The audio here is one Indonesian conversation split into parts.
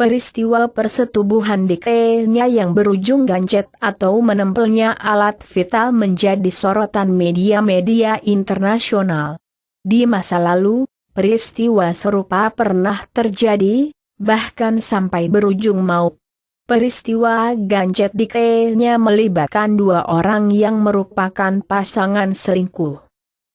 Peristiwa persetubuhan di kakinya yang berujung gancet atau menempelnya alat vital menjadi sorotan media-media internasional. Di masa lalu, peristiwa serupa pernah terjadi, bahkan sampai berujung maut. Peristiwa gancet di kakinya melibatkan dua orang yang merupakan pasangan selingkuh.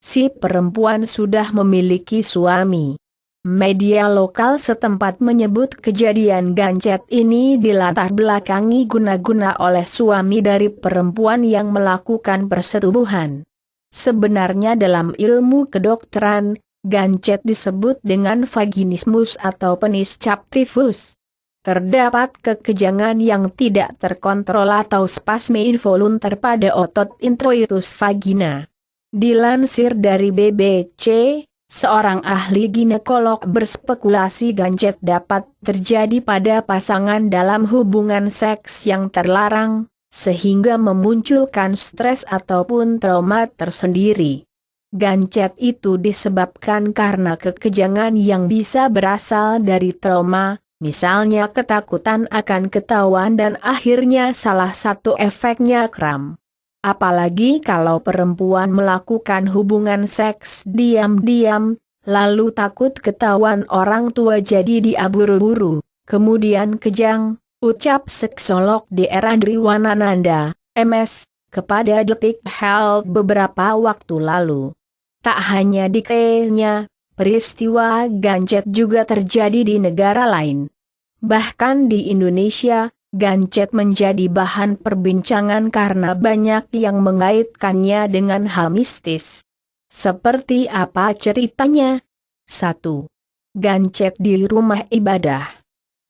Si perempuan sudah memiliki suami. Media lokal setempat menyebut kejadian gancet ini dilatar belakangi guna-guna oleh suami dari perempuan yang melakukan persetubuhan. Sebenarnya dalam ilmu kedokteran, gancet disebut dengan vaginismus atau penis captivus. Terdapat kekejangan yang tidak terkontrol atau spasme involunter pada otot introitus vagina. Dilansir dari BBC, seorang ahli ginekolog berspekulasi gancet dapat terjadi pada pasangan dalam hubungan seks yang terlarang, sehingga memunculkan stres ataupun trauma tersendiri. Gancet itu disebabkan karena kekejangan yang bisa berasal dari trauma, misalnya ketakutan akan ketahuan dan akhirnya salah satu efeknya kram. Apalagi kalau perempuan melakukan hubungan seks diam-diam, lalu takut ketahuan orang tua jadi dia buru-buru, kemudian kejang, ucap seksolog Dr. Driwanananda, MS, kepada Detik Health beberapa waktu lalu. Tak hanya di Kenya, peristiwa gancet juga terjadi di negara lain. Bahkan di Indonesia, gancet menjadi bahan perbincangan karena banyak yang mengaitkannya dengan hal mistis. Seperti apa ceritanya? 1. Gancet di rumah ibadah.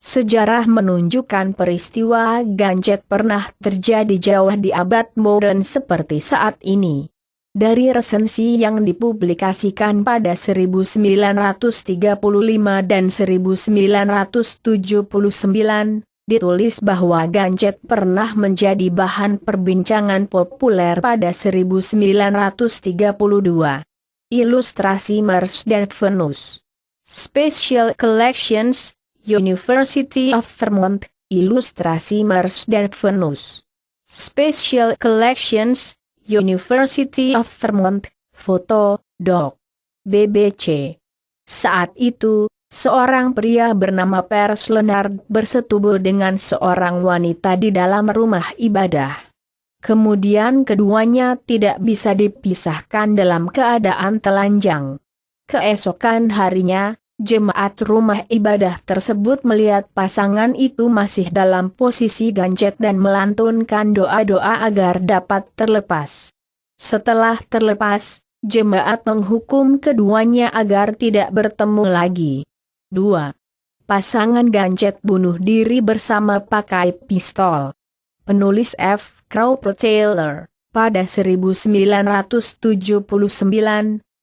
Sejarah menunjukkan peristiwa gancet pernah terjadi jauh di abad modern seperti saat ini. Dari resensi yang dipublikasikan pada 1935 dan 1979, ditulis bahwa gancet pernah menjadi bahan perbincangan populer pada 1932. Ilustrasi Mars dan Venus. Special Collections, University of Vermont, Ilustrasi Mars dan Venus. Special Collections, University of Vermont, Foto, Doc. BBC. Saat itu, seorang pria bernama Pers Leonard bersetubuh dengan seorang wanita di dalam rumah ibadah. Kemudian keduanya tidak bisa dipisahkan dalam keadaan telanjang. Keesokan harinya, jemaat rumah ibadah tersebut melihat pasangan itu masih dalam posisi gancet dan melantunkan doa-doa agar dapat terlepas. Setelah terlepas, jemaat menghukum keduanya agar tidak bertemu lagi. 2. Pasangan gancet bunuh diri bersama pakai pistol. Penulis F. Crawford Taylor, pada 1979,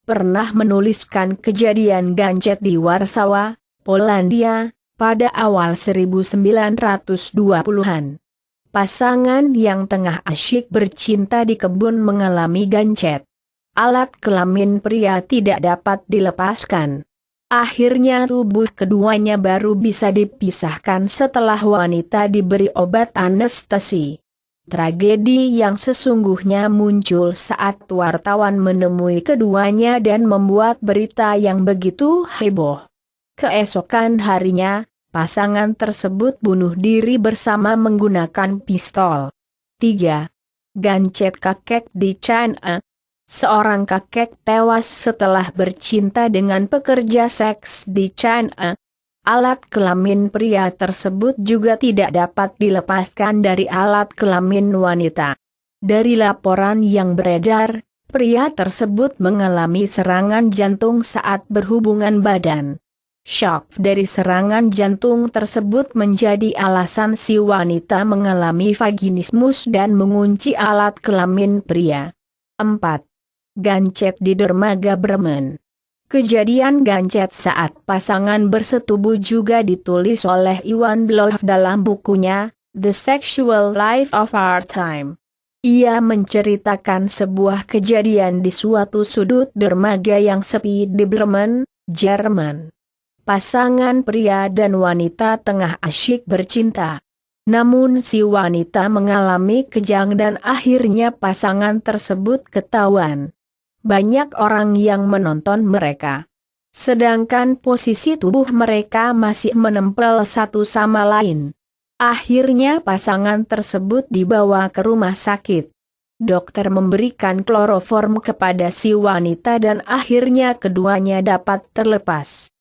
pernah menuliskan kejadian gancet di Warsawa, Polandia, pada awal 1920-an. Pasangan yang tengah asyik bercinta di kebun mengalami gancet. Alat kelamin pria tidak dapat dilepaskan. Akhirnya tubuh keduanya baru bisa dipisahkan setelah wanita diberi obat anestesi. Tragedi yang sesungguhnya muncul saat wartawan menemui keduanya dan membuat berita yang begitu heboh. Keesokan harinya, pasangan tersebut bunuh diri bersama menggunakan pistol. 3. Gancet kakek di China. Seorang kakek tewas setelah bercinta dengan pekerja seks di China. Alat kelamin pria tersebut juga tidak dapat dilepaskan dari alat kelamin wanita. Dari laporan yang beredar, pria tersebut mengalami serangan jantung saat berhubungan badan. Syok dari serangan jantung tersebut menjadi alasan si wanita mengalami vaginismus dan mengunci alat kelamin pria. 4. Gancet di dermaga Bremen. Kejadian gancet saat pasangan bersetubuh juga ditulis oleh Iwan Bloch dalam bukunya, The Sexual Life of Our Time. Ia menceritakan sebuah kejadian di suatu sudut dermaga yang sepi di Bremen, Jerman. pasangan pria dan wanita tengah asyik bercinta. Namun si wanita mengalami kejang dan akhirnya pasangan tersebut ketahuan. Banyak orang yang menonton mereka. Sedangkan posisi tubuh mereka masih menempel satu sama lain. Akhirnya pasangan tersebut dibawa ke rumah sakit. Dokter memberikan kloroform kepada si wanita dan akhirnya keduanya dapat terlepas.